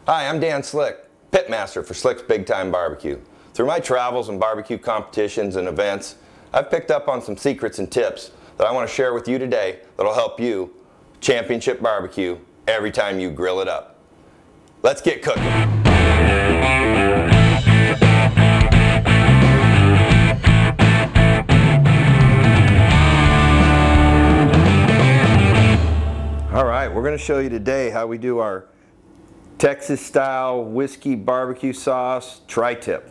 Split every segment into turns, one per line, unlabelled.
Hi, I'm Dan Slick, pitmaster for Slick's Big Time Barbecue. Through my travels and barbecue competitions and events, I've picked up on some secrets and tips that I want to share with you today that'll help you championship barbecue every time you grill it up. Let's get cooking. All right, we're going to show you today how we do our Texas style whiskey barbecue sauce Tri Tip.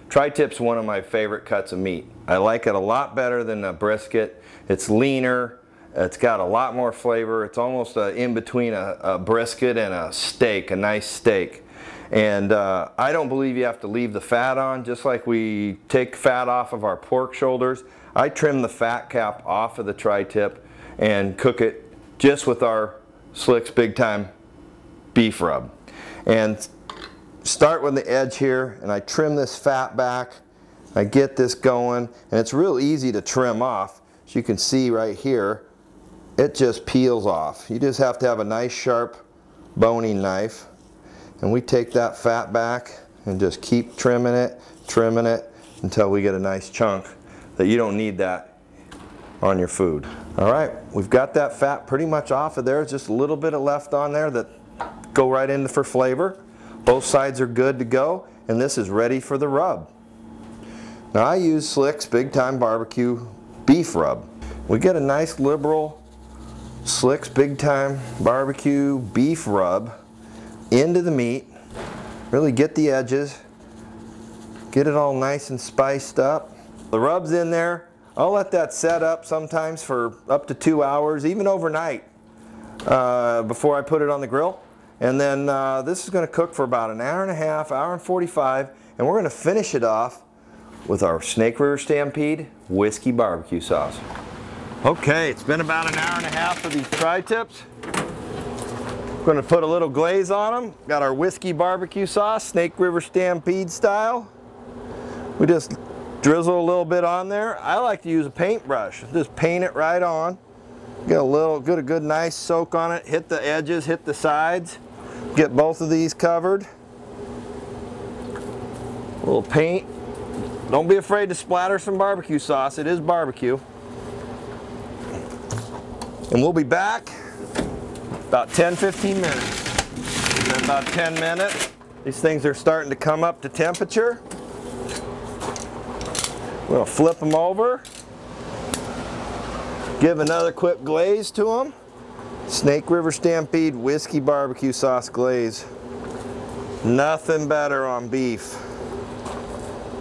Tri Tip's one of my favorite cuts of meat. I like it a lot better than a brisket. It's leaner, it's got a lot more flavor. It's almost in between a brisket and a steak, a nice steak. And I don't believe you have to leave the fat on. Just like we take fat off of our pork shoulders, I trim the fat cap off of the Tri Tip and cook it just with our Slick's Big Time beef rub. And start with the edge here, and I trim this fat back. I get this going, and it's real easy to trim off. As you can see right here, it just peels off. You just have to have a nice sharp boning knife, and we take that fat back and just keep trimming it until we get a nice chunk that you don't need that on your food. All right, we've got that fat pretty much off of there. Just a little bit of left on there that go right in for flavor. Both sides are good to go, and this is ready for the rub. Now I use Slick's Big Time Barbecue beef rub. We get a nice liberal Slick's Big Time Barbecue beef rub into the meat. Really get the edges, get it all nice and spiced up. The rub's in there. I'll let that set up sometimes for up to 2 hours, even overnight, before I put it on the grill. And then this is going to cook for about an hour and a half, hour and 45, and we're going to finish it off with our Snake River Stampede whiskey barbecue sauce. Okay, it's been about an hour and a half for these Tri Tips. We're going to put a little glaze on them. Got our whiskey barbecue sauce, Snake River Stampede style. We just drizzle a little bit on there. I like to use a paintbrush. Just paint it right on. Get a good nice soak on it. Hit the edges, hit the sides. Get both of these covered. A little paint. Don't be afraid to splatter some barbecue sauce. It is barbecue. And we'll be back about 10-15 minutes. In about 10 minutes, these things are starting to come up to temperature. We'll flip them over. Give another quick glaze to them. Snake River Stampede whiskey barbecue sauce glaze. Nothing better on beef.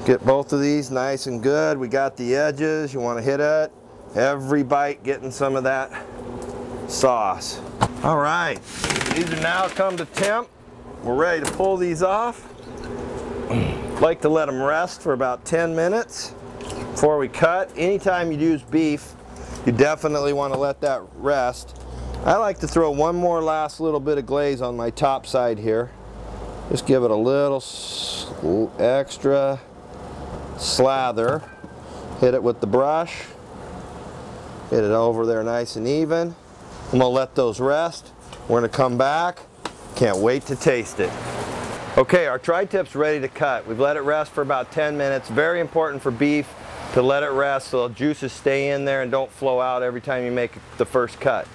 Get both of these nice and good. We got the edges. You want to hit it. Every bite getting some of that sauce. All right, these are now come to temp. We're ready to pull these off. Like to let them rest for about 10 minutes before we cut. Anytime you use beef, you definitely want to let that rest. I like to throw one more last little bit of glaze on my top side here. Just give it a little extra slather. Hit it with the brush. Get it over there nice and even. I'm going to let those rest. We're going to come back. Can't wait to taste it. Okay, our Tri Tip's ready to cut. We've let it rest for about 10 minutes. Very important for beef to let it rest so the juices stay in there and don't flow out every time you make the first cut.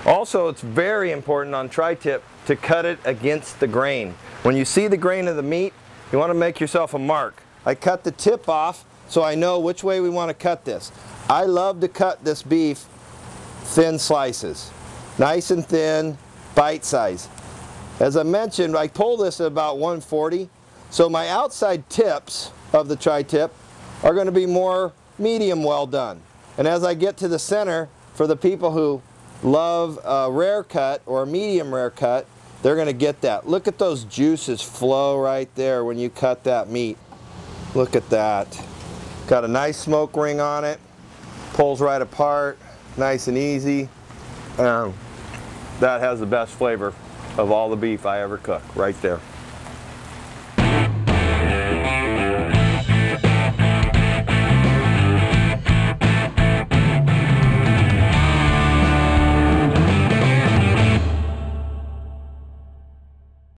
Also, it's very important on Tri Tip to cut it against the grain. When you see the grain of the meat, you want to make yourself a mark. I cut the tip off so I know which way we want to cut this. I love to cut this beef thin slices. Nice and thin, bite size. As I mentioned, I pull this at about 140, so my outside tips of the Tri Tip are going to be more medium well done. And as I get to the center, for the people who love a rare cut or a medium rare cut, they're going to get that. Look at those juices flow right there when you cut that meat. Look at that. Got a nice smoke ring on it. Pulls right apart. Nice and easy. That has the best flavor of all the beef I ever cook, right there.